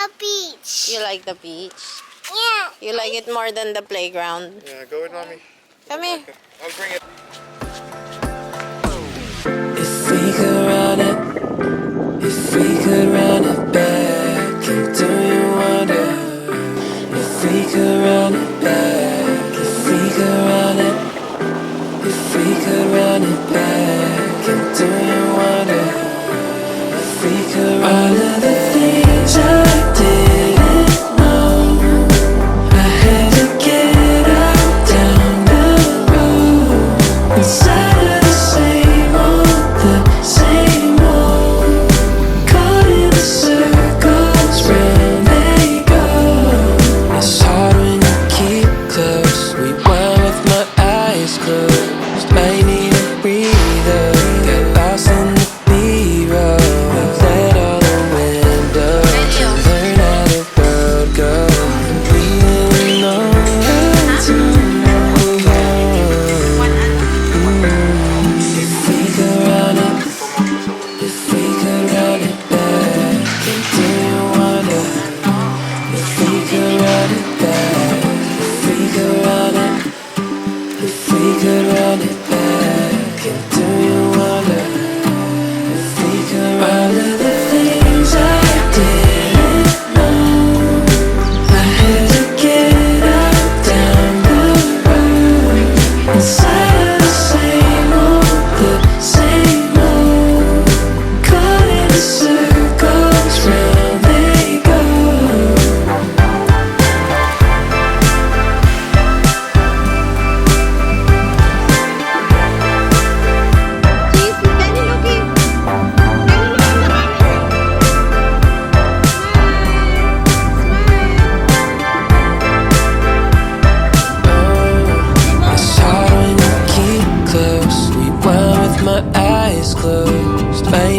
A beach. You like the beach? Yeah. You like it more than the playground? Yeah, go with mommy. Come here. I'll bring it. If we could run it, if we could run it back, and do you wonder? If we could run it back, if we could run it, if we could run it back, and do you wonder? If we could run it, the things I didn't know, I had to get out down the road, inside of the same old, caught in the circles round they go. It's hard when you keep close. Rewind with my eyes closed. Might need a breather. Got lost in the B-roll. Let all the windows to learn how the road goes. We didn't know how to move on. If we could run it, if we could run it back, and do you wonder? If we could run it back, if we could run it, if we could run it back, and do you wonder? If we could run it, the things I didn't know, I had to get out down the road, inside of the same old, caught in the circles round they go. Please, can you look in? Can you look in the camera? It's hard when you keep close. Rewind with my eyes closed. Might